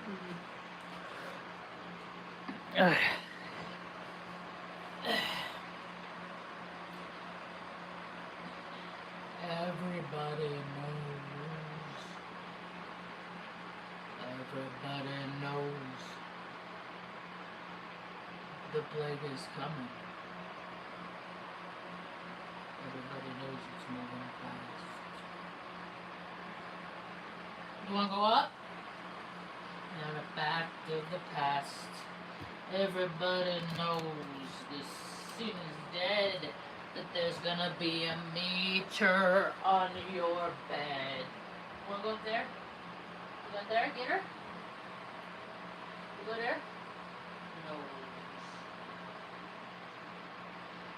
Everybody knows. Everybody knows. The plague is coming. Everybody knows it's moving fast. You wanna go up? Now back to the past. Everybody knows the scene is dead. That there's gonna be a meter on your bed. Wanna go up there? You go there? Get her? You go there? No.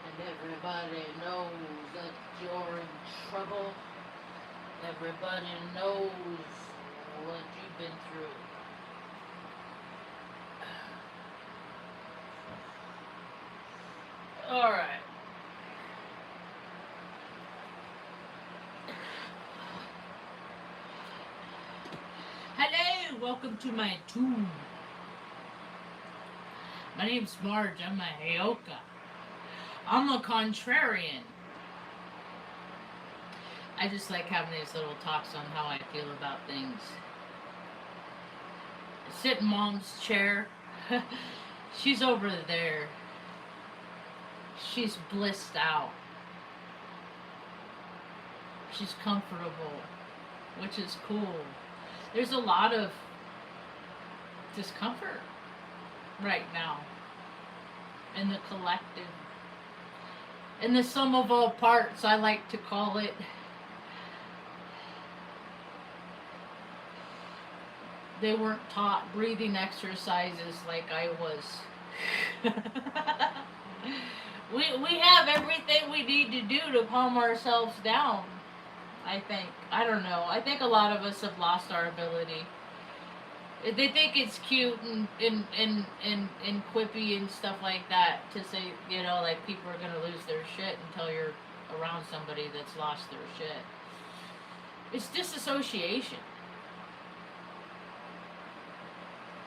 And everybody knows that you're in trouble. Everybody knows what you've been through. Alright. Hello, welcome to my tomb. My name's Marge, I'm a Heyoka. I'm a contrarian. I just like having these little talks on how I feel about things. I sit in Mom's chair. She's over there. She's blissed out. She's comfortable, which is cool. There's a lot of discomfort right now in the collective. In the sum of all parts, I like to call it. They weren't taught breathing exercises like I was. We have everything we need to do to calm ourselves down, I think. I don't know. I think a lot of us have lost our ability. They think it's cute and quippy and stuff like that to say, you know, like people are going to lose their shit until you're around somebody that's lost their shit. It's disassociation.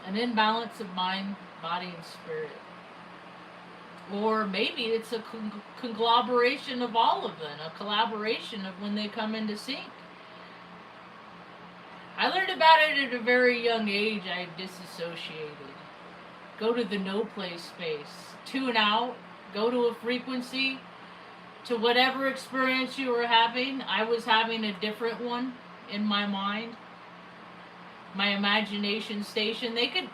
An imbalance of mind, body, and spirit. Or maybe it's a conglomeration of all of them, a collaboration of when they come into sync. I learned about it at a very young age. I disassociated. Go to the no play space. Tune out. Go to a frequency. To whatever experience you were having. I was having a different one in my mind. My imagination station. They could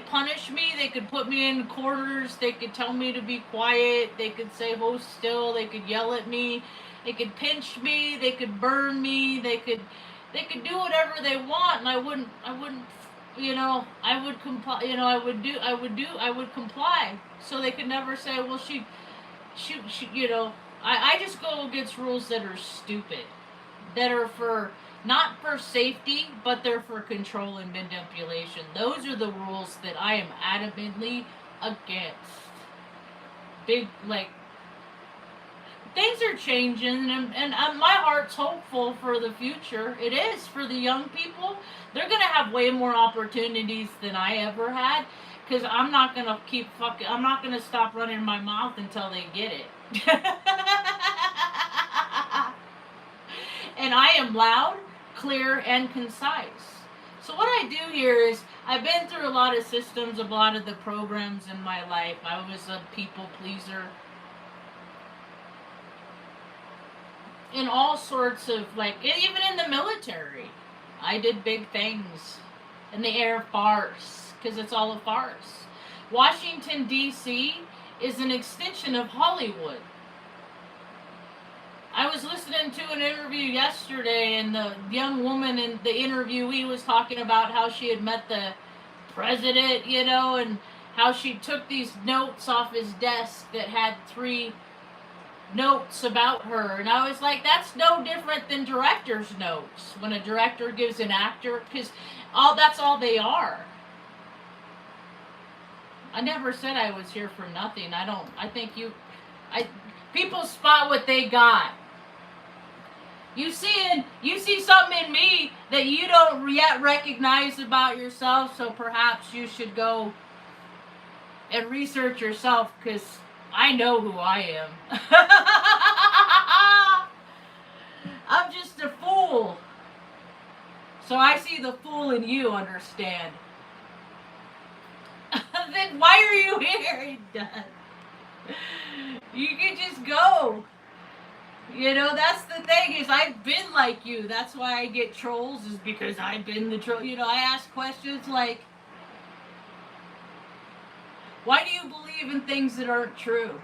punish me. They could put me in quarters. They could tell me to be quiet. They could say hold still. They could yell at me. They could pinch me. They could burn me. They could do whatever they want, and I wouldn't, you know, I would comply, you know, I would comply. So they could never say, well, she you know, I just go against rules that are stupid, that are not for safety, but they're for control and manipulation. Those are the rules that I am adamantly against. Big, like, things are changing, and my heart's hopeful for the future. It is for the young people. They're gonna have way more opportunities than I ever had, because I'm not gonna I'm not gonna stop running my mouth until they get it. And I am loud, clear, and concise. So what I do here is, I've been through a lot of systems, a lot of the programs in my life. I was a people pleaser. In all sorts of, like, even in the military, I did big things. In the Air Force, because it's all a farce. Washington, D.C. is an extension of Hollywood. I was listening to an interview yesterday, and the young woman in the interviewee was talking about how she had met the president, you know, and how she took these notes off his desk that had 3 notes about her. And I was like, that's no different than director's notes. When a director gives an actor, because that's all they are. I never said I was here for nothing. I think people spot what they got. You see something in me that you don't yet recognize about yourself, so perhaps you should go and research yourself, because I know who I am. I'm just a fool. So I see the fool in you, understand? Then why are you here? You can just go. You know, that's the thing, is I've been like you. That's why I get trolls, is because I've been the troll. You know, I ask questions like, why do you believe in things that aren't true?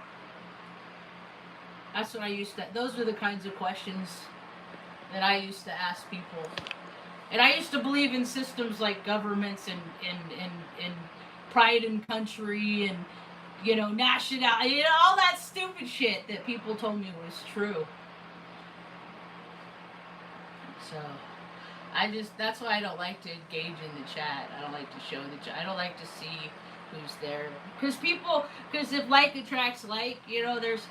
That's what I used to, those are the kinds of questions that I used to ask people. And I used to believe in systems like governments and pride in country and, you know, national, you know, all that stupid shit that people told me was true. So, that's why I don't like to engage in the chat. I don't like to show the chat. I don't like to see who's there. Because if like attracts like, you know, there's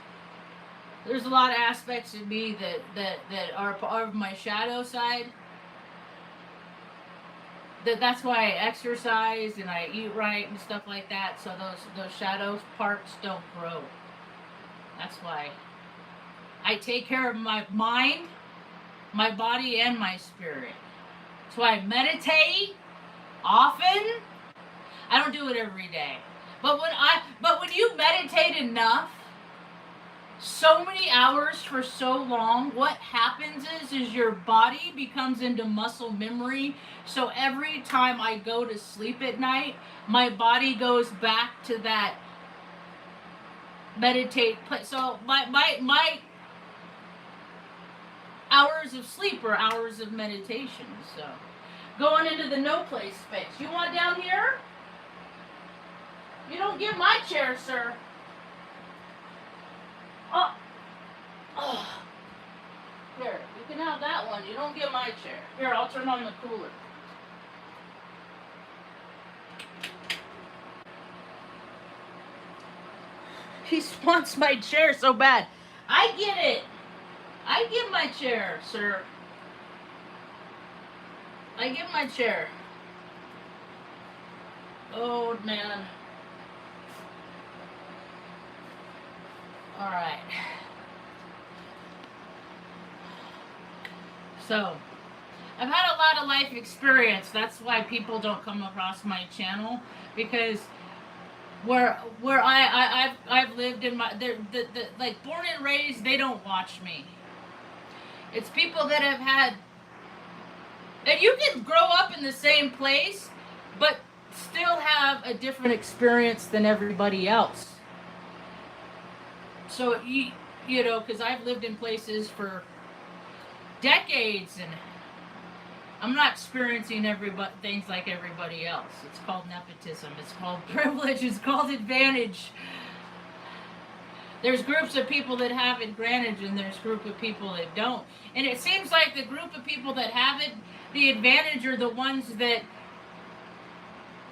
a lot of aspects of me that are part of my shadow side. That's why I exercise and I eat right and stuff like that, so those shadow parts don't grow. That's why I take care of my mind, my body, and my spirit. That's why I meditate often. I don't do it every day, but when you meditate enough, so many hours for so long, what happens is your body becomes into muscle memory. So every time I go to sleep at night, my body goes back to that meditate place. So my hours of sleep are hours of meditation. So going into the no place space. You want down here? You don't get my chair, sir. Oh. Here, you can have that one. You don't get my chair. Here, I'll turn on the cooler. He wants my chair so bad. I get it. I get my chair, sir. I get my chair. Oh, man. All right. So, I've had a lot of life experience. That's why people don't come across my channel, because where I've lived in my like born and raised, they don't watch me. It's people that have had, and you can grow up in the same place, but still have a different experience than everybody else. So you know, because I've lived in places for decades, and I'm not experiencing things like everybody else. It's called nepotism. It's called privilege. It's called advantage. There's groups of people that have advantage, and there's a group of people that don't. And it seems like the group of people that have it, the advantage, are the ones that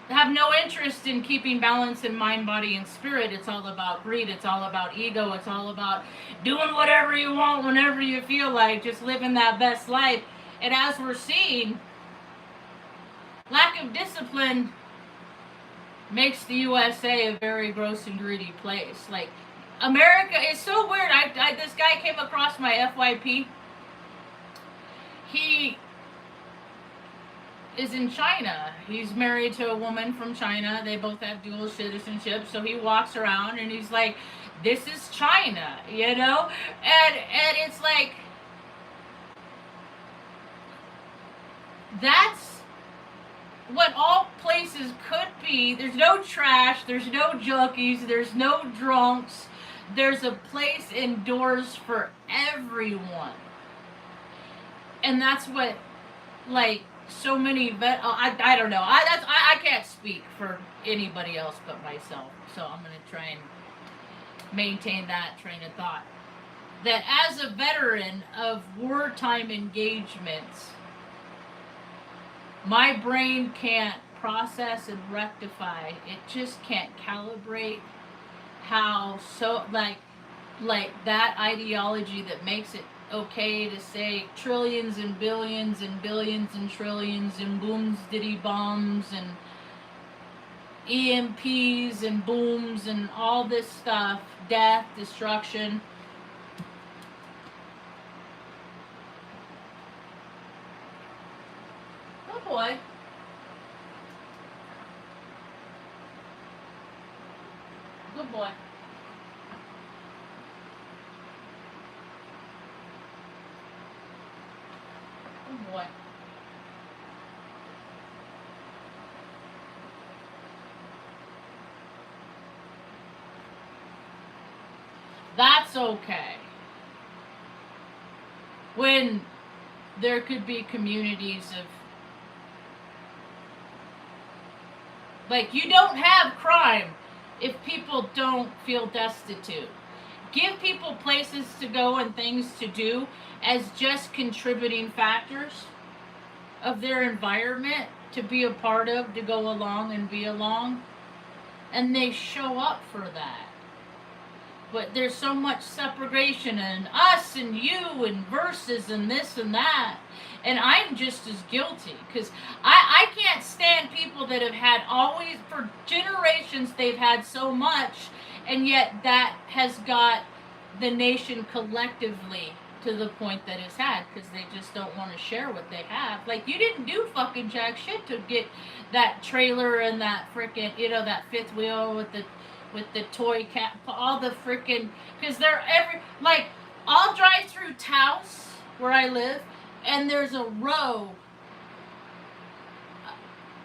have no interest in keeping balance in mind, body, and spirit. It's all about greed. It's all about ego. It's all about doing whatever you want whenever you feel like, just living that best life. And as we're seeing, lack of discipline makes the USA a very gross and greedy place. Like, America is so weird. This guy came across my FYP. He is in China. He's married to a woman from China. They both have dual citizenship. So he walks around and he's like, this is China, you know? And it's like, that's what all places could be. There's no trash, there's no junkies, there's no drunks. There's a place indoors for everyone. And that's what, like, so many I don't know. I can't speak for anybody else but myself. So I'm going to try and maintain that train of thought. That as a veteran of wartime engagements, my brain can't process and rectify. It just can't calibrate how, so like that ideology that makes it okay to say trillions and billions and trillions and booms diddy bombs and EMPs and booms and all this stuff, death, destruction. Oh boy. Good boy. Good boy. That's okay. When there could be communities of, like, you don't have crime if people don't feel destitute. Give people places to go and things to do as just contributing factors of their environment to be a part of, to go along and be along. And they show up for that. But there's so much separation and us and you and versus and this and that. And I'm just as guilty because I can't stand people that have had always, for generations, they've had so much, and yet that has got the nation collectively to the point that it's had because they just don't want to share what they have. Like, you didn't do fucking jack shit to get that trailer and that freaking, that fifth wheel with the toy cat, all the freaking, because they're like, I'll drive through Taos where I live, and there's a row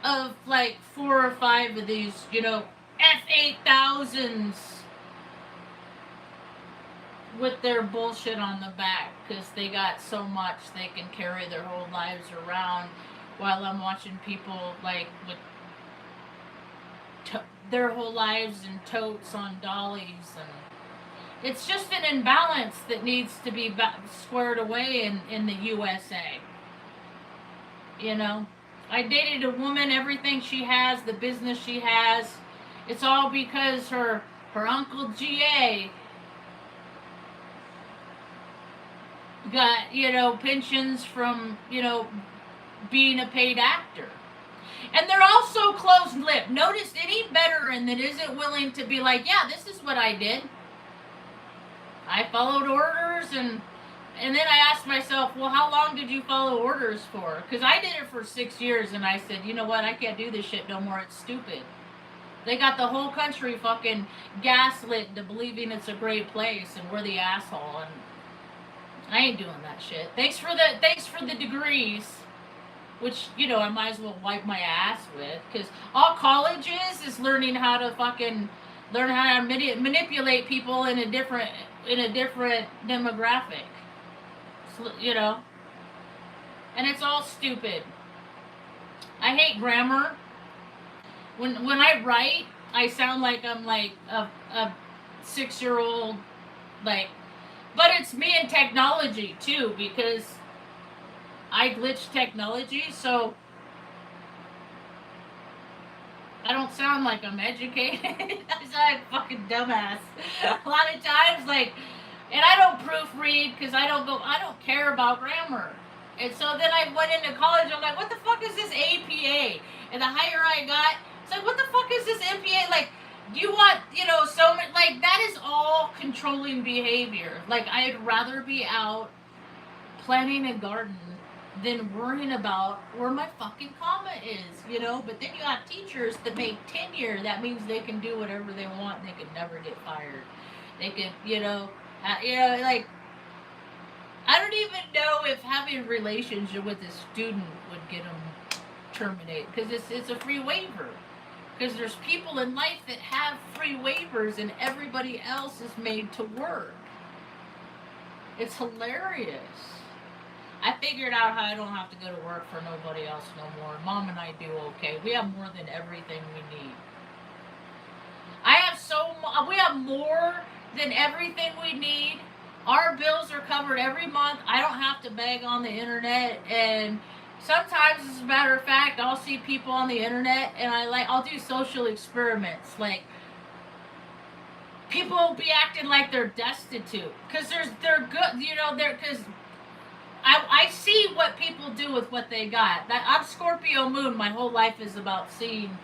of like 4 or 5 of these, F8000s with their bullshit on the back because they got so much they can carry their whole lives around, while I'm watching people like with their whole lives in totes on dollies, and it's just an imbalance that needs to be squared away in the USA. I dated a woman, everything she has, the business she has, it's all because her uncle GA got, pensions from, being a paid actor. And they're all so closed-lipped. Notice any veteran that isn't willing to be like, yeah, this is what I did. I followed orders, and then I asked myself, well, how long did you follow orders for? Because I did it for 6 years, and I said, you know what, I can't do this shit no more. It's stupid. They got the whole country fucking gaslit into believing it's a great place, and we're the asshole, and I ain't doing that shit. Thanks for the degrees. Which, I might as well wipe my ass with. Because all college is learning how to manipulate people in a different demographic. And it's all stupid. I hate grammar. When I write, I sound like I'm like a 6-year-old, like, but it's me and technology too, because I glitch technology, so I don't sound like I'm educated. I sound like a fucking dumbass. A lot of times, like, and I don't proofread because I don't care about grammar. And so then I went into college, I'm like, what the fuck is this APA? And the higher I got, it's like, what the fuck is this MPA? Like, do you want, so much, like, that is all controlling behavior. Like, I'd rather be out planting a garden than worrying about where my fucking comma is, But then you have teachers that make tenure. That means they can do whatever they want. And they can never get fired. They can, like, I don't even know if having a relationship with a student would get them terminated, because it's a free waiver. Because there's people in life that have free waivers, and everybody else is made to work. It's hilarious. I figured out how I don't have to go to work for nobody else no more. Mom and I do okay. We have more than everything we need. We have more than everything we need. Our bills are covered every month. I don't have to beg on the internet. And sometimes, as a matter of fact, I'll see people on the internet, and I'll do social experiments. Like, people will be acting like they're destitute because they're good, you know. They're because I see what people do with what they got. I'm Scorpio moon. My whole life is about seeing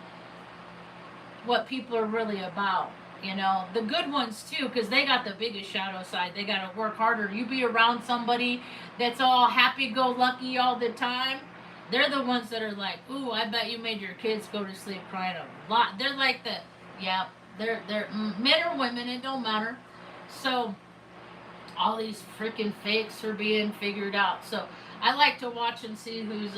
what people are really about. You know, the good ones too, because they got the biggest shadow side. They got to work harder. You be around somebody that's all happy-go-lucky all the time. They're the ones that are like, "Ooh, I bet you made your kids go to sleep crying a lot." They're like the, yeah, they're men or women. It don't matter. So all these freaking fakes are being figured out. So I like to watch and see who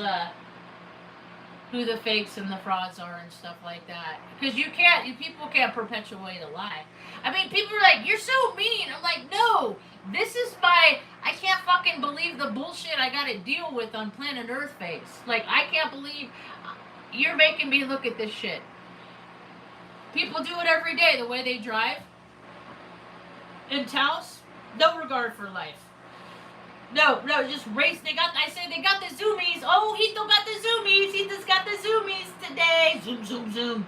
the fakes and the frauds are and stuff like that. Because people can't perpetuate a lie. I mean, people are like, "You're so mean." I'm like, no, this is I can't fucking believe the bullshit I gotta deal with on planet Earth face. Like, I can't believe you're making me look at this shit. People do it every day, the way they drive. In Taos, no regard for life. No, just race. They got the zoomies. Oh, he still got the zoomies. He just got the zoomies today. Zoom, zoom, zoom.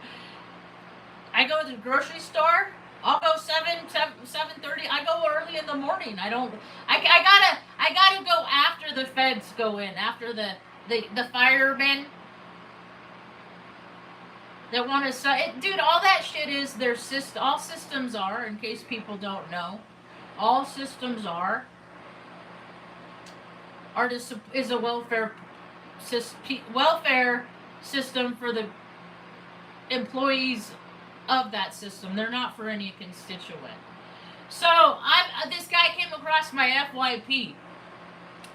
I go to the grocery store. I'll go 7:30. I go early in the morning. I gotta go after the feds go in, after the firemen that want to. Dude, all that shit is their system. All systems are, in case people don't know, all systems are is a welfare system for the employees of that system. They're not for any constituent. So this guy came across my FYP,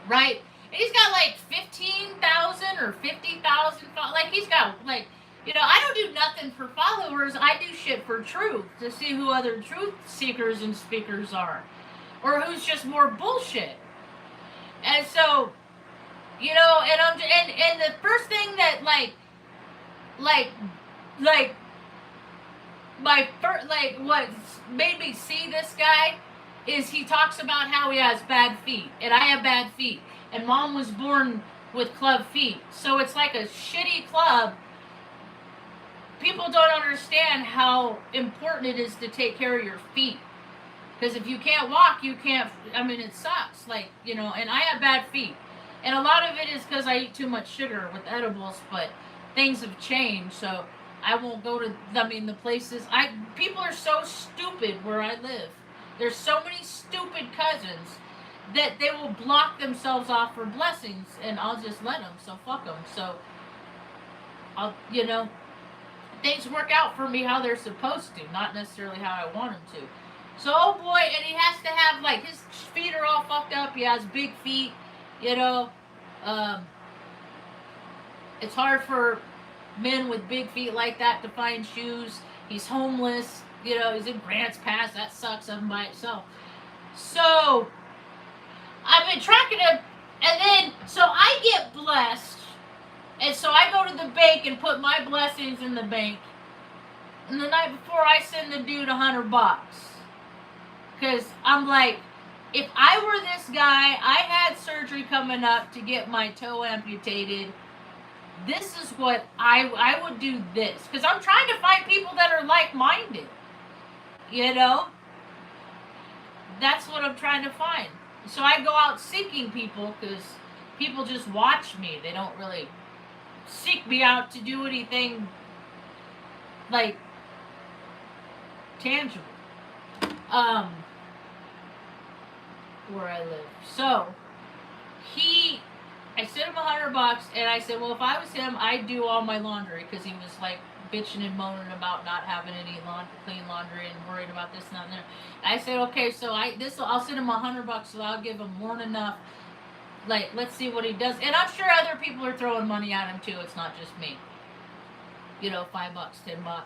right? And he's got like 15,000 or 50,000. Like, he's got like, you know, I don't do nothing for followers. I do shit for truth, to see who other truth seekers and speakers are, or who's just more bullshit. And so, you know, and the first thing that what made me see this guy is he talks about how he has bad feet, and I have bad feet, and Mom was born with club feet, so it's like a shitty club. People don't understand how important it is to take care of your feet. Because if you can't walk, you can't, I mean, it sucks. Like, you know, and I have bad feet. And a lot of it is because I eat too much sugar with edibles, but things have changed. So I won't go to, the places. People are so stupid where I live. There's so many stupid cousins that they will block themselves off for blessings, and I'll just let them. So fuck them. So, you know, things work out for me how they're supposed to, not necessarily how I want them to. So, oh boy, and he has to have, like, his feet are all fucked up. He has big feet, you know. It's hard for men with big feet like that to find shoes. He's homeless, you know. He's in Grants Pass. That sucks of him by itself. So, I've been tracking him, and then, so I get blessed, and so I go to the bank and put my blessings in the bank. And the night before, I send the dude $100. Because I'm like, if I were this guy, I had surgery coming up to get my toe amputated. This is what I would do this. Because I'm trying to find people that are like-minded. You know? That's what I'm trying to find. So I go out seeking people, because people just watch me. They don't really seek me out to do anything, like, tangible. Where I live. So, I sent him $100, and I said, well, if I was him, I'd do all my laundry, because he was like bitching and moaning about not having any clean laundry and worried about this and that and there. I said, okay, so I'll send him $100, so I'll give him more than enough. Like, let's see what he does. And I'm sure other people are throwing money at him too. It's not just me. You know, $5, $10.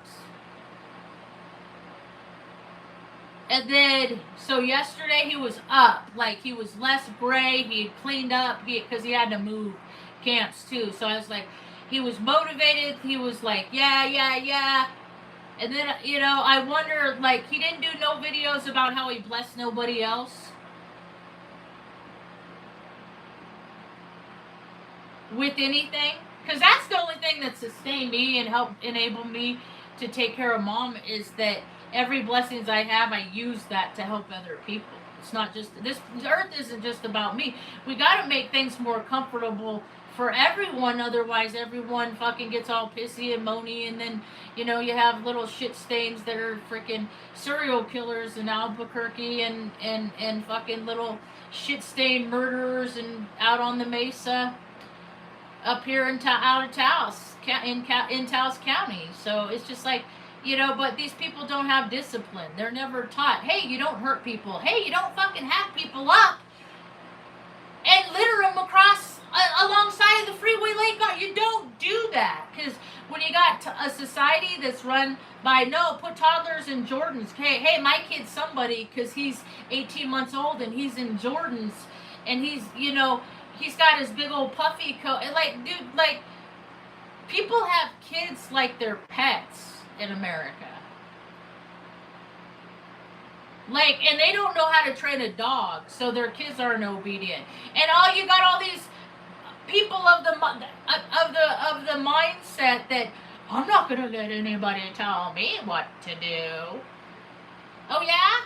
And then, so yesterday he was up. Like, he was less gray. He had cleaned up because he had to move camps too. So I was like, he was motivated. He was like, yeah. And then, you know, I wonder, like, he didn't do no videos about how he blessed nobody else with anything. Because that's the only thing that sustained me and helped enable me to take care of Mom, is that every blessings I have, I use that to help other people. It's not just this earth isn't just about me. We got to make things more comfortable for everyone, otherwise everyone fucking gets all pissy and moany, and then you have little shit stains that are freaking serial killers in Albuquerque, and fucking little shit stained murderers and out on the mesa up here out of Taos, in Taos County. So it's just like, but these people don't have discipline. They're never taught, hey, you don't hurt people. Hey, you don't fucking have people up and litter them across alongside of the freeway lane guard. You don't do that. Because when you got a society that's run by, no, put toddlers in Jordans. Hey, my kid's somebody because he's 18 months old and he's in Jordans, and he's got his big old puffy coat. And like, dude, like, people have kids like they're pets in America. Like, and they don't know how to train a dog, so their kids aren't obedient. And you got all these people of the mindset that I'm not gonna let anybody tell me what to do. Oh yeah?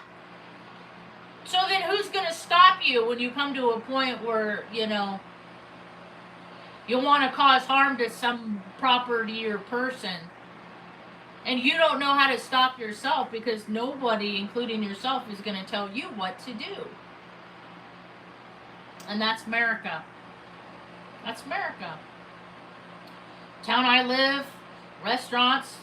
So then who's gonna stop you when you come to a point where you want to cause harm to some property or person, and you don't know how to stop yourself because nobody, including yourself, is going to tell you what to do? And that's America. That's America. Town I live, restaurants,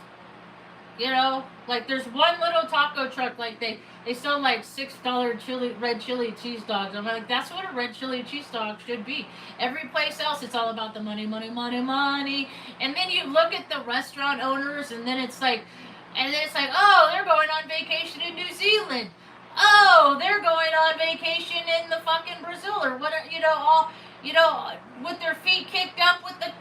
like there's one little taco truck, like they sell like $6 red chili cheese dogs. I'm like, that's what a red chili cheese dog should be. Every place else, it's all about the money, money, money, money. And then you look at the restaurant owners, and then it's like, oh, they're going on vacation in New Zealand. Oh, they're going on vacation in the fucking Brazil or whatever, all, with their feet kicked up with the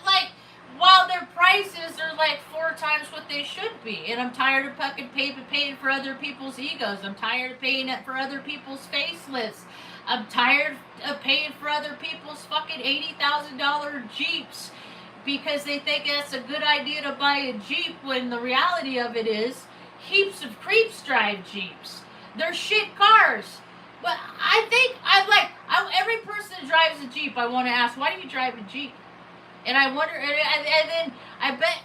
like, while their prices are like 4 times what they should be. And I'm tired of fucking paying for other people's egos. I'm tired of paying for other people's facelifts. I'm tired of paying for other people's fucking $80,000 Jeeps because they think that's a good idea to buy a Jeep, when the reality of it is heaps of creeps drive Jeeps. They're shit cars. But I think every person that drives a Jeep, I want to ask, why do you drive a Jeep? And I wonder, and then I bet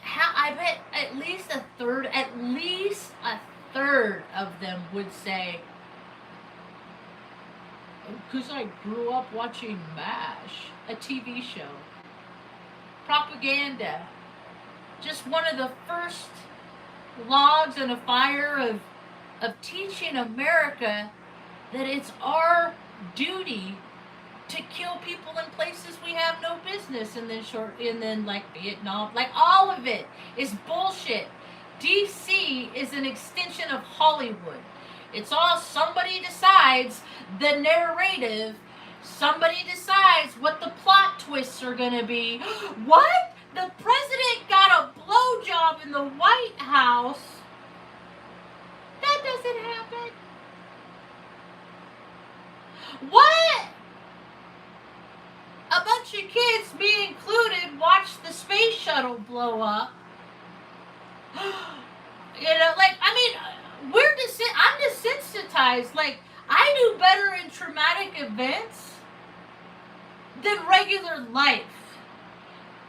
at least a third of them would say, because I grew up watching MASH, a TV show. Propaganda. Just one of the first logs in a fire of teaching America that it's our duty to kill people in places we have no business, and then like Vietnam, like all of it is bullshit. DC is an extension of Hollywood. It's all, somebody decides the narrative, somebody decides what the plot twists are gonna be. What? The president got a blowjob in the White House? That doesn't happen. What? A bunch of kids, me included, watched the space shuttle blow up. Like, I mean, I'm desensitized. Like, I do better in traumatic events than regular life.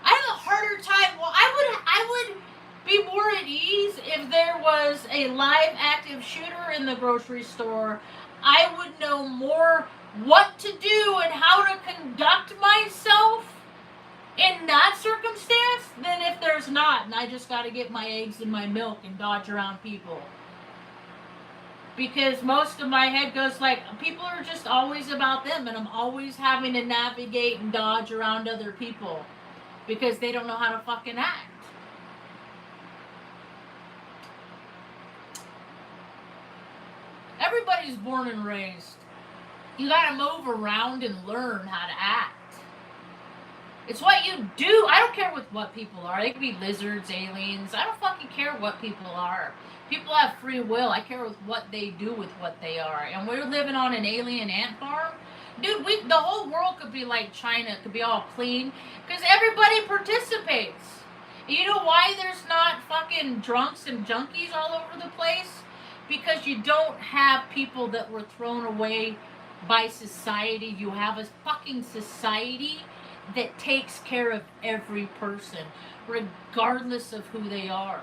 I have a harder time. Well, I would be more at ease if there was a live active shooter in the grocery store. I would know more what to do and how to conduct myself in that circumstance than if there's not, and I just got to get my eggs and my milk and dodge around people. Because most of my head goes like, people are just always about them, and I'm always having to navigate and dodge around other people because they don't know how to fucking act. Everybody's born and raised. You gotta move around and learn how to act. It's what you do. I don't care what people are. They could be lizards, aliens. I don't fucking care what people are. People have free will. I care with what they do with what they are. And we're living on an alien ant farm. Dude, the whole world could be like China. It could be all clean. Because everybody participates. You know why there's not fucking drunks and junkies all over the place? Because you don't have people that were thrown away by society. You have a fucking society that takes care of every person, regardless of who they are.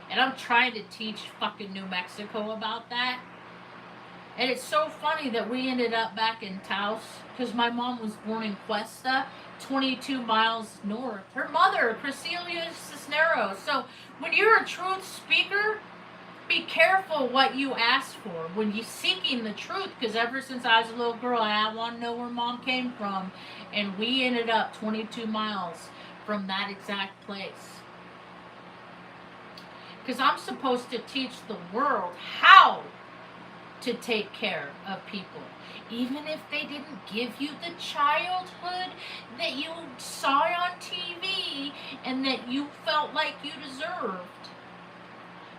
And I'm trying to teach fucking New Mexico about that. And it's so funny that we ended up back in Taos because my mom was born in Cuesta, 22 miles north. Her mother, Cecilia Cisneros. So when you're a truth speaker, be careful what you ask for when you're seeking the truth, because ever since I was a little girl, I want to know where mom came from. And we ended up 22 miles from that exact place. Because I'm supposed to teach the world how to take care of people, even if they didn't give you the childhood that you saw on TV and that you felt like you deserved.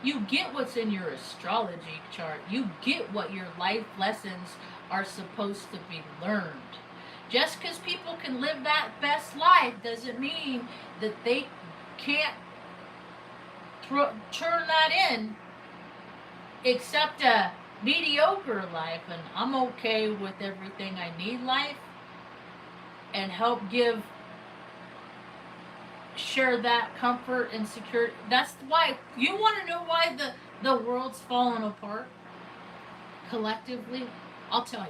You get what's in your astrology chart. You get what your life lessons are supposed to be learned. Just because people can live that best life doesn't mean that they can't turn that in, except a mediocre life. And I'm okay with everything I need life, and help share that comfort and security. That's why you want to know why the world's falling apart collectively. I'll tell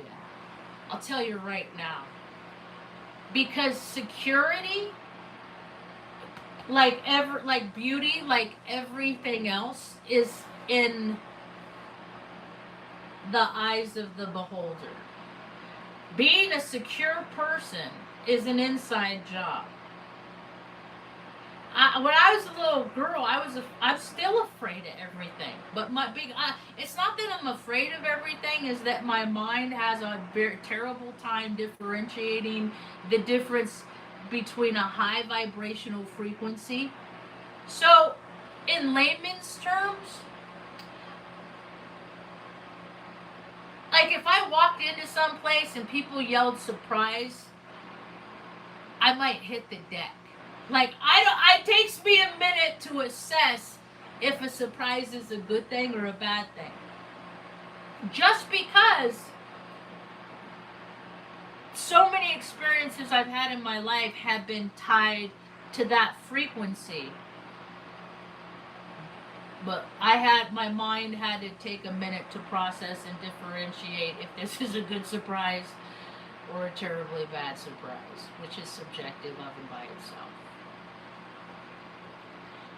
you right now, because security, like beauty, like everything else, is in the eyes of the beholder. Being a secure person is an inside job. When I was a little girl, I'm still afraid of everything. But it's not that I'm afraid of everything, is that my mind has a very terrible time differentiating the difference between a high vibrational frequency. So, in layman's terms, like if I walked into some place and people yelled surprise, I might hit the deck. Like, it takes me a minute to assess if a surprise is a good thing or a bad thing. Just because so many experiences I've had in my life have been tied to that frequency. But my mind had to take a minute to process and differentiate if this is a good surprise or a terribly bad surprise, which is subjective of and by itself.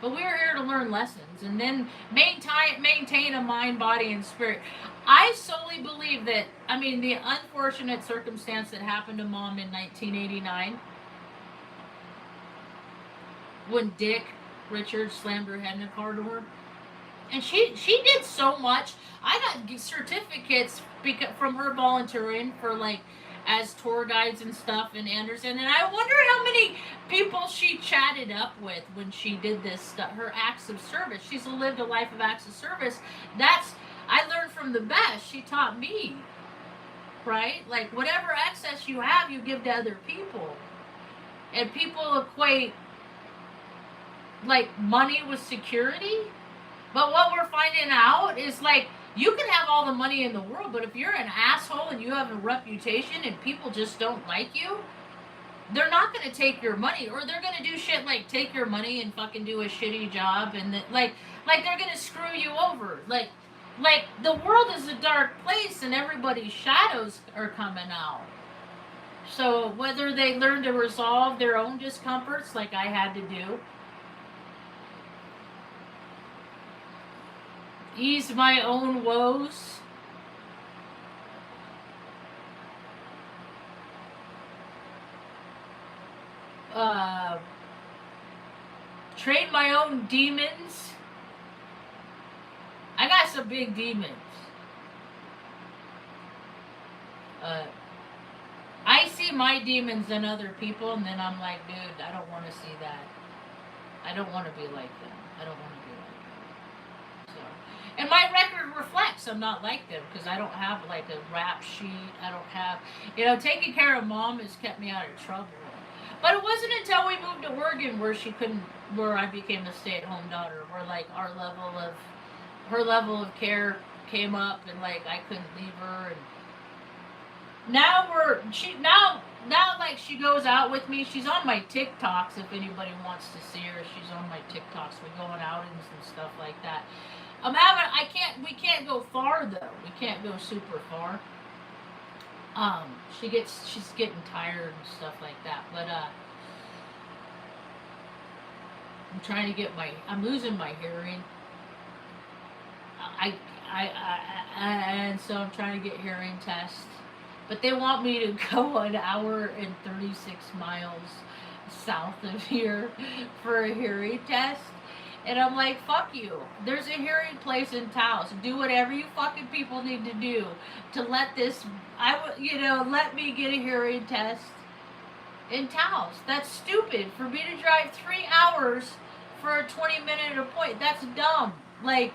But we're here to learn lessons and then maintain a mind, body, and spirit. I solely believe that, the unfortunate circumstance that happened to Mom in 1989, when Dick Richards slammed her head in a car door, and she did so much. I got certificates from her volunteering for as tour guides and stuff in Anderson, and I wonder how many people she chatted up with when she did this stuff. Her acts of service. She's lived a life of acts of service. I learned from the best. She taught me, right? Like, whatever excess you have, you give to other people. And people equate money with security. But what we're finding out is you can have all the money in the world, but if you're an asshole and you have a reputation and people just don't like you, they're not going to take your money, or they're going to do shit like take your money and fucking do a shitty job, and they're going to screw you over. Like the world is a dark place and everybody's shadows are coming out. So whether they learn to resolve their own discomforts like I had to do, ease my own woes, trade my own demons. I got some big demons. I see my demons in other people, and then I'm like, dude, I don't want to see that. I don't want to be like them. I don't want to be like them. So, and my record reflects I'm not like them, because I don't have a rap sheet. I don't have, taking care of Mom has kept me out of trouble. But it wasn't until we moved to Oregon where she couldn't where I became a stay-at-home daughter, where like her level of care came up, and like I couldn't leave her, and now like she goes out with me. She's on my TikToks. If anybody wants to see her, she's on my TikToks. We go on outings and stuff like that. We can't go far though. We can't go super far. She's getting tired and stuff like that. But I'm losing my hearing. I, and so I'm trying to get hearing tests. But they want me to go an hour and 36 miles south of here for a hearing test. And I'm like, fuck you. There's a hearing place in Taos. Do whatever you fucking people need to do to let let me get a hearing test in Taos. That's stupid. For me to drive 3 hours for a 20-minute appointment, that's dumb. Like,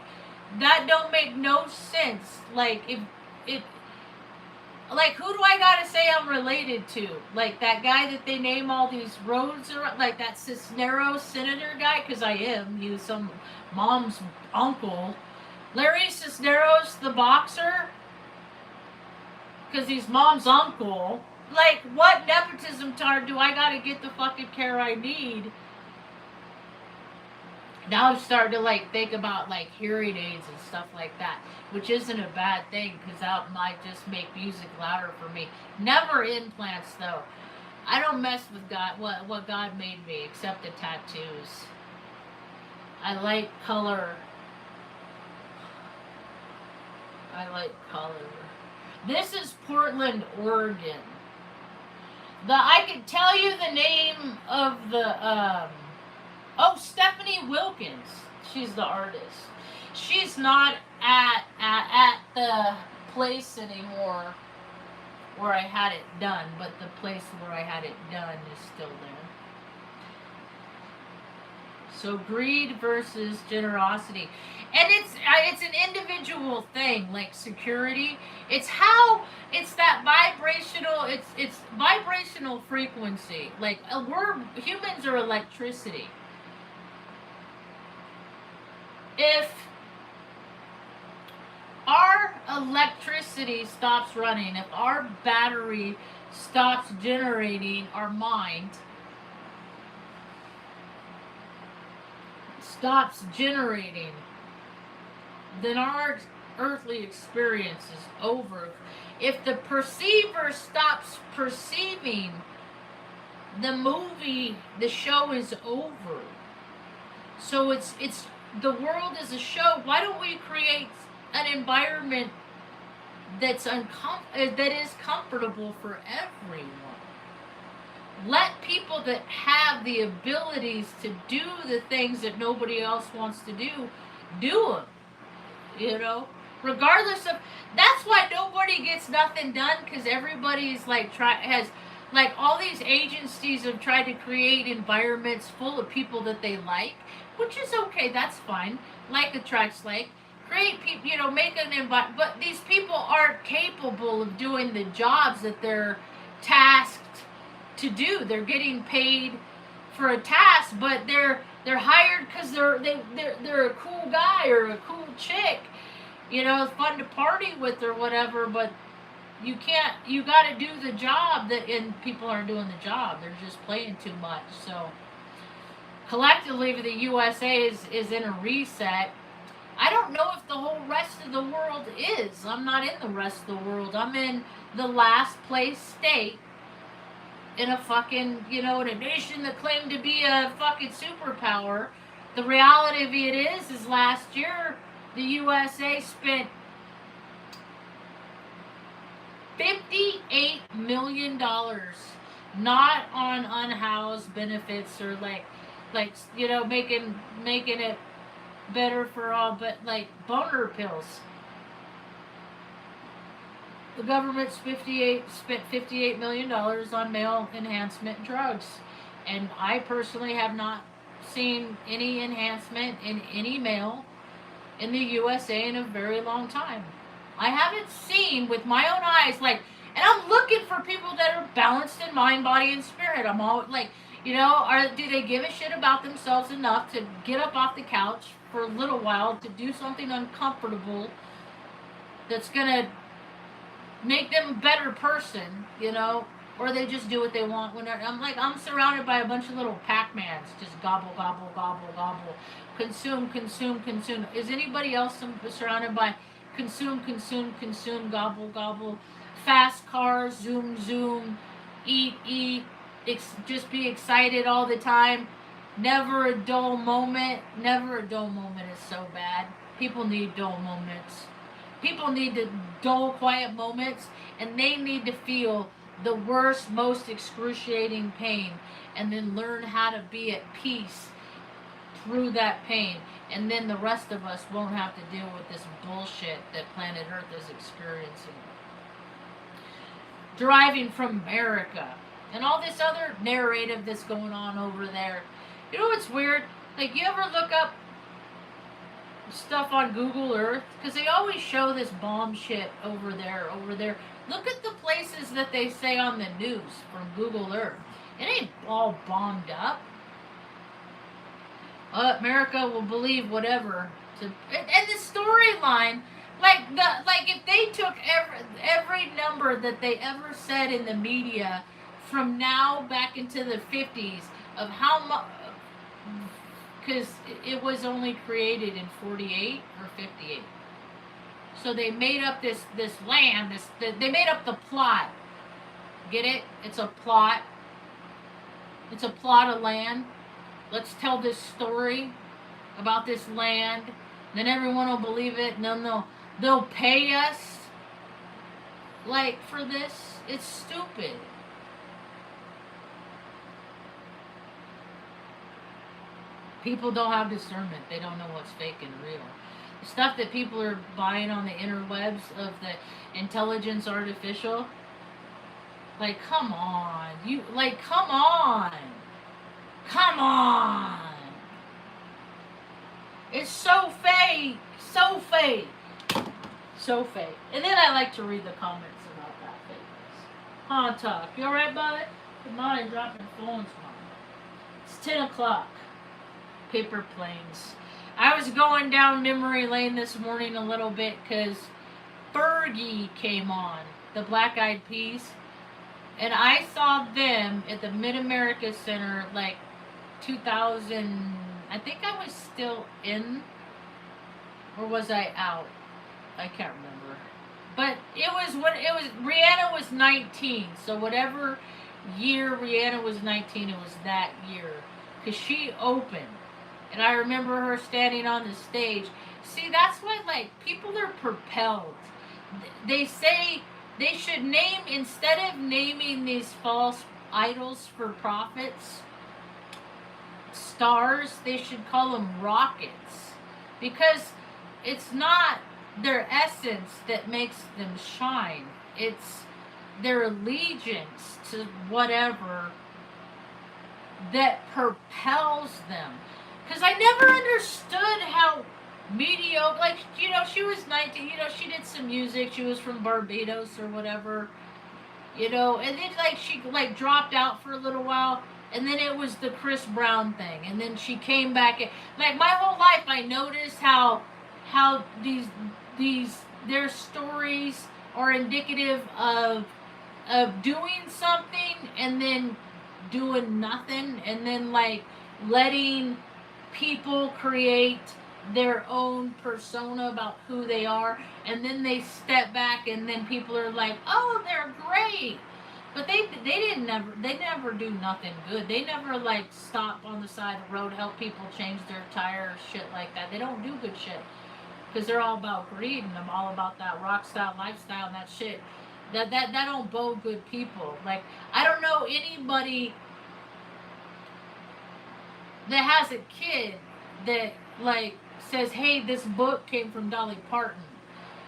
that don't make no sense. Like, who do I gotta say I'm related to? Like, that guy that they name all these roads around, like that Cisneros senator guy? Because I am. He was some mom's uncle. Larry Cisneros, the boxer? Because he's mom's uncle. Like, what nepotism tard do I gotta get the fucking care I need? Now I'm starting to like think about like hearing aids and stuff like that, which isn't a bad thing because that might just make music louder for me. Never implants though. I don't mess with God, what God made me, except the tattoos. I like color. This is Portland, Oregon. I can tell you the name of the Stephanie Wilkins. She's the artist. She's not at the place anymore where I had it done, but the place where I had it done is still there. So greed versus generosity. And it's an individual thing, like security. It's that vibrational, it's vibrational frequency. Like, humans are electricity. If our electricity stops running, if our battery stops generating, our mind stops generating, then our earthly experience is over. If the perceiver stops perceiving, the show is over. So it's the world is a show. Why don't we create an environment that is comfortable for everyone? Let people that have the abilities to do the things that nobody else wants to do them. Regardless of, that's why nobody gets nothing done, because everybody's like all these agencies have tried to create environments full of people that they like, which is okay, that's fine. Like attracts like. Create people, make an environment, but these people aren't capable of doing the jobs that they're tasked to do. They're getting paid for a task, but they're hired because they're a cool guy or a cool chick. It's fun to party with or whatever, but you got to do the job, and people aren't doing the job. They're just playing too much. So collectively, the USA is in a reset. I don't know if the whole rest of the world is. I'm not in the rest of the world. I'm in the last place state in a fucking, in a nation that claimed to be a fucking superpower. The reality of it is last year the USA spent $58 million not on unhoused benefits or making it better for all, but like boner pills. The government spent $58 million on male enhancement drugs, and I personally have not seen any enhancement in any male in the USA in a very long time. I haven't seen with my own eyes, and I'm looking for people that are balanced in mind, body, and spirit. I'm all like, You know, do they give a shit about themselves enough to get up off the couch for a little while to do something uncomfortable that's gonna make them a better person, you know? Or they just do what they want when I'm surrounded by a bunch of little Pac-Mans, just gobble, gobble, gobble, gobble, consume, consume, consume. Is anybody else surrounded by consume, consume, consume, gobble, gobble, fast cars, zoom, zoom, eat, eat, just be excited all the time? Never a dull moment. Never a dull moment is so bad. People need dull moments. People need the dull, quiet moments, and they need to feel the worst, most excruciating pain, and then learn how to be at peace through that pain. And then the rest of us won't have to deal with this bullshit that planet Earth is experiencing. Driving from America, and all this other narrative that's going on over there. You know what's weird? Like, you ever look up stuff on Google Earth? Because they always show this bomb shit over there, over there. Look at the places that they say on the news from Google Earth. It ain't all bombed up. America will believe whatever. And the storyline, like if they took every number that they ever said in the media from now back into the 50s of how much, because it was only created in 48 or 58. So they made up this land, they made up the plot. Get it? It's a plot. It's a plot of land. Let's tell this story about this land. Then everyone will believe it, and then they'll pay us like for this. It's stupid. People don't have discernment. They don't know what's fake and real. The stuff that people are buying on the interwebs of the intelligence artificial, like, come on. Come on. Come on. It's so fake. So fake. So fake. And then I like to read the comments about that fakeness. Huh, Tuck? You alright, bud? Come on, I'm dropping phones, Mom. It's 10 o'clock. Paper planes. I was going down memory lane this morning a little bit because Fergie came on, the Black Eyed Peas, and I saw them at the Mid-America Center like 2000. I think I was still in, or was I out? I can't remember. But it was Rihanna was 19, so whatever year Rihanna was 19, it was that year, because she opened. And I remember her standing on the stage. See, that's why, like, people are propelled. They say they should name, instead of naming these false idols for profits, stars, they should call them rockets. Because it's not their essence that makes them shine. It's their allegiance to whatever that propels them. Because I never understood how mediocre, like, you know, she was 19, you know, she did some music, she was from Barbados or whatever, you know, and then, like, she, like, dropped out for a little while, and then it was the Chris Brown thing, and then she came back, and, like, my whole life I noticed how their stories are indicative of doing something, and then doing nothing, and then, like, letting people create their own persona about who they are, and then they step back, and then people are like, oh, they're great, but they never do nothing good. They never, like, stop on the side of the road, help people change their tires, shit like that. They don't do good shit, because they're all about greed, and I'm all about that rock style lifestyle and that shit. That don't bode good people. Like, I don't know anybody that has a kid that, like, says, hey, this book came from Dolly Parton,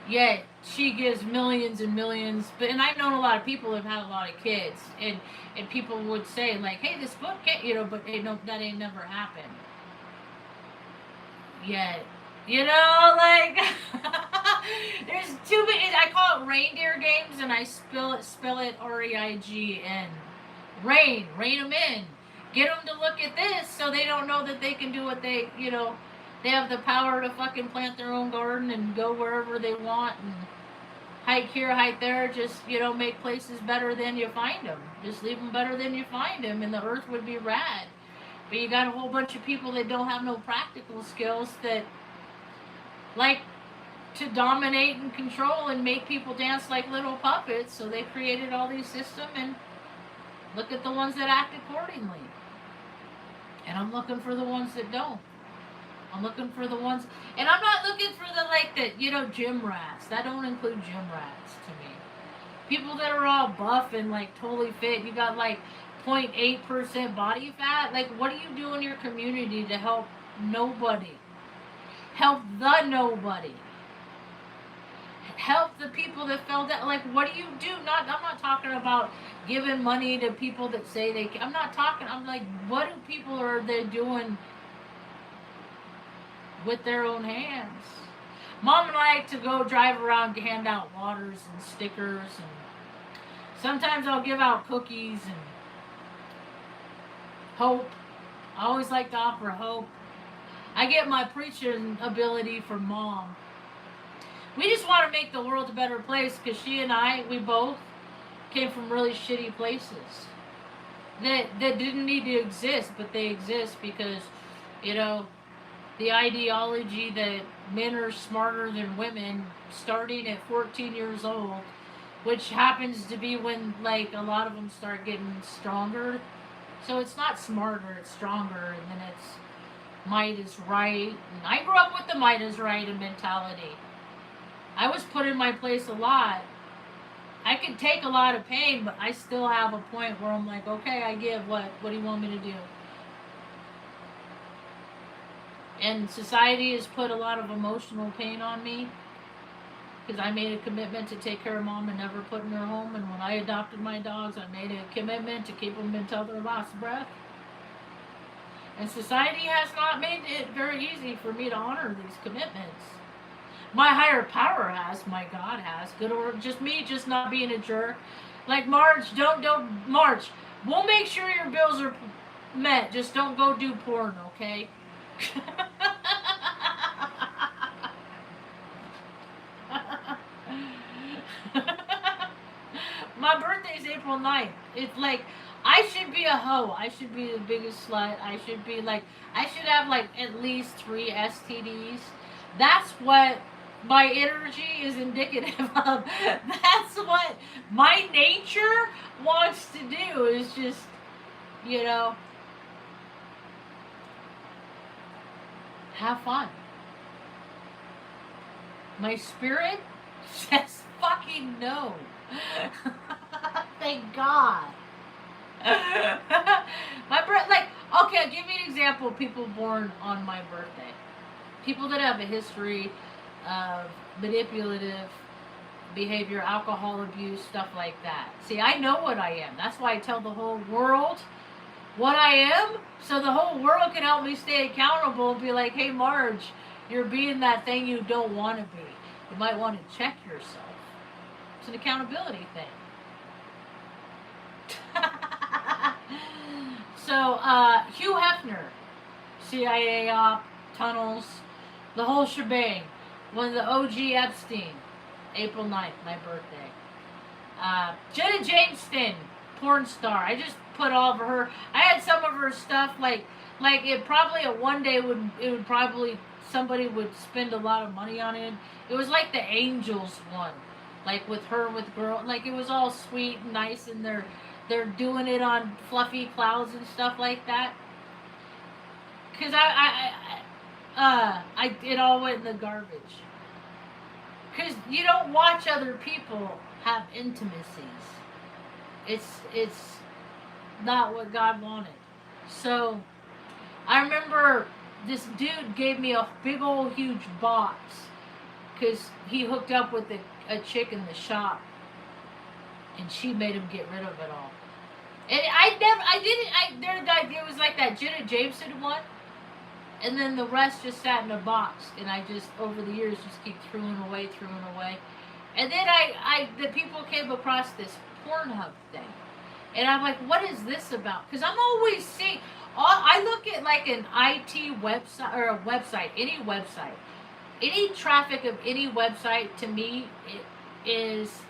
yet she gives millions and millions. And I've known a lot of people who have had a lot of kids, and people would say, like, hey, this book can't, you know, but they know that ain't never happened yet, you know, like, there's too many. I call it reindeer games, and I spell it REIGN. Rein them in. Get them to look at this so they don't know that they can do what they, they have the power to fucking plant their own garden and go wherever they want and hike here, hike there. Just, make places better than you find them. Just leave them better than you find them, and the earth would be rad. But you got a whole bunch of people that don't have no practical skills that like to dominate and control and make people dance like little puppets. So they created all these systems, and look at the ones that act accordingly. And I'm looking for the ones that don't. I'm looking for the ones, and I'm not looking for the gym rats. That don't include gym rats to me. People that are all buff and like totally fit. You got like 0.8% body fat. Like, what do you do in your community to help nobody? Help the nobody. Help the people that fell down. Like, what do you do? I'm not talking about giving money to people that say they can. I'm like, what do people are they doing with their own hands? Mom and I like to go drive around, hand out waters and stickers, and sometimes I'll give out cookies and hope. I always like to offer hope. I get my preaching ability from Mom. We just want to make the world a better place, because she and we both came from really shitty places that didn't need to exist, but they exist because, the ideology that men are smarter than women starting at 14 years old, which happens to be when like a lot of them start getting stronger. So it's not smarter, it's stronger, and then it's might is right. And I grew up with the might is right mentality. I was put in my place a lot. I could take a lot of pain, but I still have a point where I'm like, okay, I give. What do you want me to do? And society has put a lot of emotional pain on me, because I made a commitment to take care of Mom and never put in her home. And when I adopted my dogs, I made a commitment to keep them until their last breath. And society has not made it very easy for me to honor these commitments. My higher power has, my God has. Good or just me, just not being a jerk. Like, Marge, don't Marge, we'll make sure your bills are met. Just don't go do porn, okay? My birthday's April 9th. It's like, I should be a hoe. I should be the biggest slut. I should have like at least 3 STDs. That's what my energy is indicative of. That's what my nature wants to do, is just, have fun. My spirit says fucking no. Thank God. Okay, I'll give you an example of people born on my birthday. People that have a history of manipulative behavior, alcohol abuse, stuff like that. See, I know what I am. That's why I tell the whole world what I am, so the whole world can help me stay accountable and be like, hey, Marge, you're being that thing you don't want to be. You might want to check yourself. It's an accountability thing. So, Hugh Hefner, CIA op, tunnels, the whole shebang. One of the OG Epstein, April 9th, my birthday. Jenna Jameson, porn star. I just put all of her. I had some of her stuff, like it probably one day somebody would spend a lot of money on it. It was like the Angels one, like with her, with girl, like it was all sweet and nice, and they're doing it on fluffy clouds and stuff like that. Cause it all went in the garbage. Cause you don't watch other people have intimacies. It's not what God wanted. So I remember this dude gave me a big old huge box, because he hooked up with a chick in the shop, and she made him get rid of it all. And it was like that Jenna Jameson one, and then the rest just sat in a box, and I just, over the years, just keep throwing away. And then the people came across this Pornhub thing. And I'm like, what is this about? Because I'm always seeing, I look at like an IT website or a website, any traffic of any website to me it is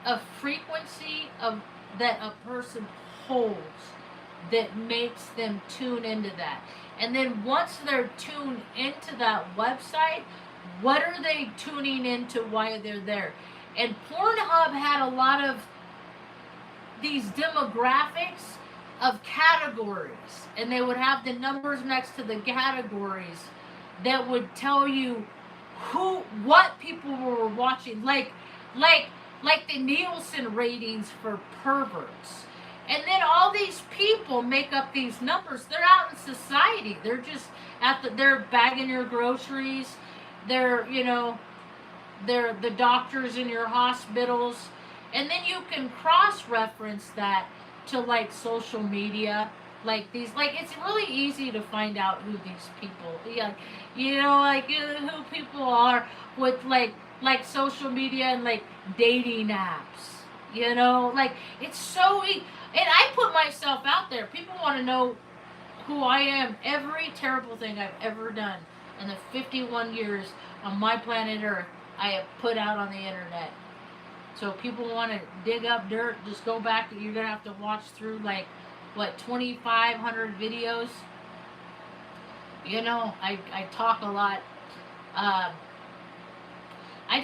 a frequency of that a person holds that makes them tune into that. And then once they're tuned into that website, what are they tuning into, why they're there? And Pornhub had a lot of these demographics of categories, and they would have the numbers next to the categories that would tell you what people were watching, like the Nielsen ratings for perverts. And then all these people make up these numbers. They're out in society. They're just they're bagging your groceries. They're, they're the doctors in your hospitals. And then you can cross-reference that to like social media, like these, like it's really easy to find out who these people, yeah, who people are with like social media and like dating apps, like it's so and I put myself out there. People want to know who I am. Every terrible thing I've ever done in the 51 years on my planet Earth, I have put out on the internet. So if people want to dig up dirt, just go back. You're going to have to watch through like, 2,500 videos. I talk a lot. I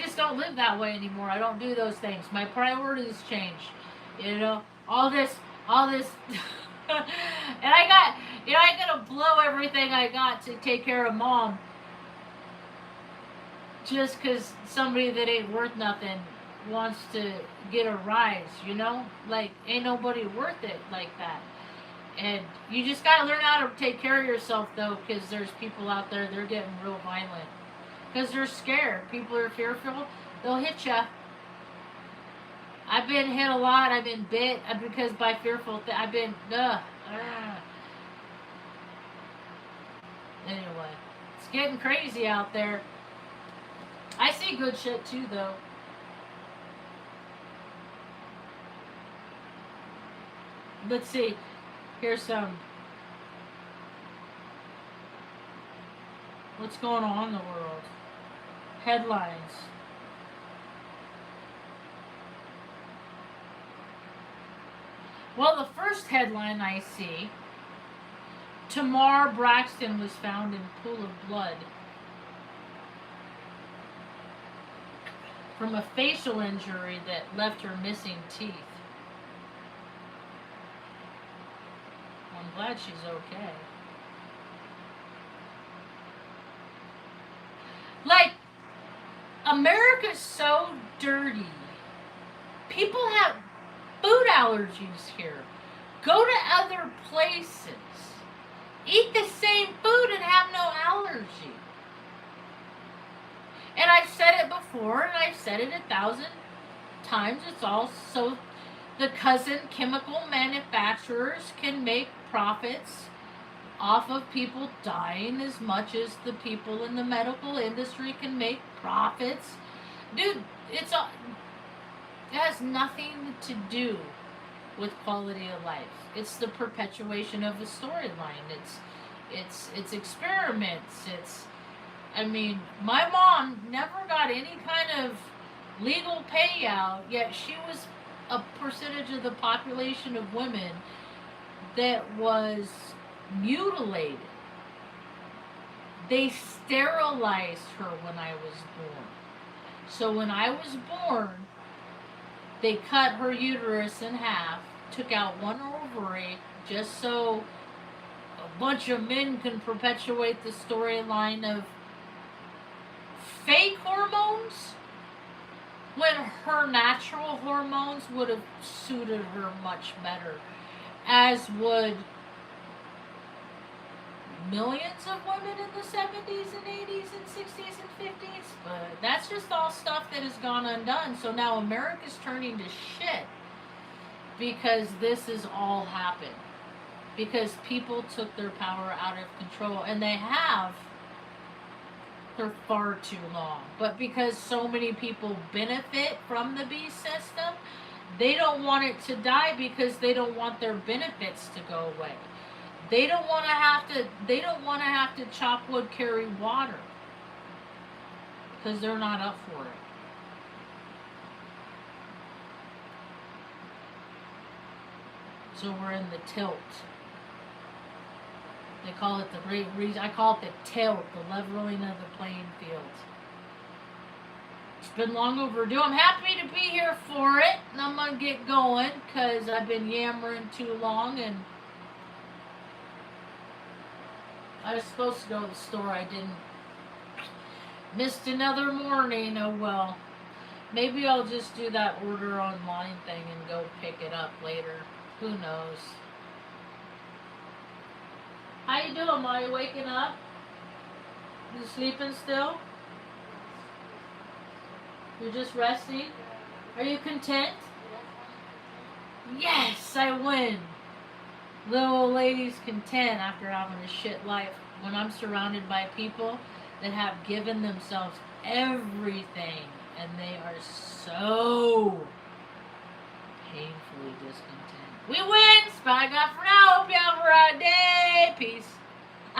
just don't live that way anymore. I don't do those things. My priorities change. All this. And I gotta blow everything I got to take care of mom. Just because somebody that ain't worth nothing wants to get a rise, like ain't nobody worth it like that. And you just gotta learn how to take care of yourself though, because there's people out there, they're getting real violent because they're scared. People are fearful, they'll hit you. I've been hit a lot. I've been bit because by fearful I've been anyway, it's getting crazy out there. I see good shit too though. Let's see. Here's some. What's going on in the world? Headlines. Well, the first headline I see, Tamar Braxton was found in pool of blood from a facial injury that left her missing teeth. I'm glad she's okay. Like, America's so dirty. People have food allergies here. Go to other places. Eat the same food and have no allergy. And I've said it before, and I've said it 1,000 times. It's all so the cousin chemical manufacturers can make profits off of people dying as much as the people in the medical industry can make profits. Dude, it has nothing to do with quality of life. It's the perpetuation of a storyline. It's experiments. My mom never got any kind of legal payout, yet she was a percentage of the population of women that was mutilated. They sterilized her when I was born. So when I was born, they cut her uterus in half, took out one ovary, just so a bunch of men can perpetuate the storyline of fake hormones, when her natural hormones would have suited her much better, as would millions of women in the 70s and 80s and 60s and 50s. But that's just all stuff that has gone undone. So now America's turning to shit because this has all happened. Because people took their power out of control, and they have for far too long. But because so many people benefit from the beast system, They don't want it to die because they don't want their benefits to go away. They don't want to have to. They don't want to have to chop wood, carry water, because they're not up for it. So we're in the tilt. They call it the I call it the tilt, the leveling of the playing field. It's been long overdue. I'm happy to be here for it, and I'm gonna get going because I've been yammering too long, and I was supposed to go to the store. I didn't. Missed another morning. Oh well. Maybe I'll just do that order online thing and go pick it up later. Who knows? How you doing, Ma? You waking up? You sleeping still? You're just resting? Are you content? Yes, I win. Little old lady's content after having a shit life. When I'm surrounded by people that have given themselves everything and they are so painfully discontent. We win! Spy God for now. Hope you have a right day. Peace.